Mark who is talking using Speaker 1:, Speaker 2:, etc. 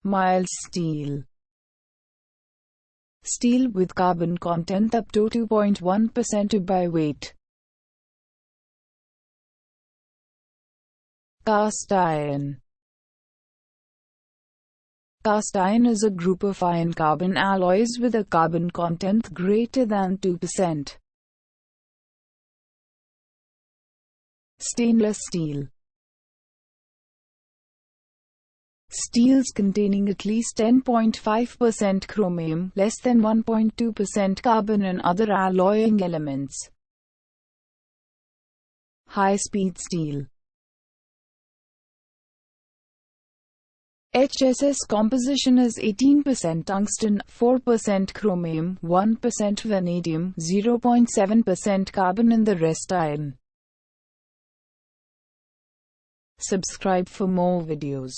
Speaker 1: Mild steel. Steel with carbon content up to 2.1% by weight. Cast iron. Cast iron is a group of iron-carbon alloys with a carbon content greater than 2%. Stainless steel. Steels containing at least 10.5% chromium, less than 1.2% carbon and other alloying elements. High-speed steel. HSS composition is 18% tungsten, 4% chromium, 1% vanadium, 0.7% carbon and the rest iron. Subscribe for more videos.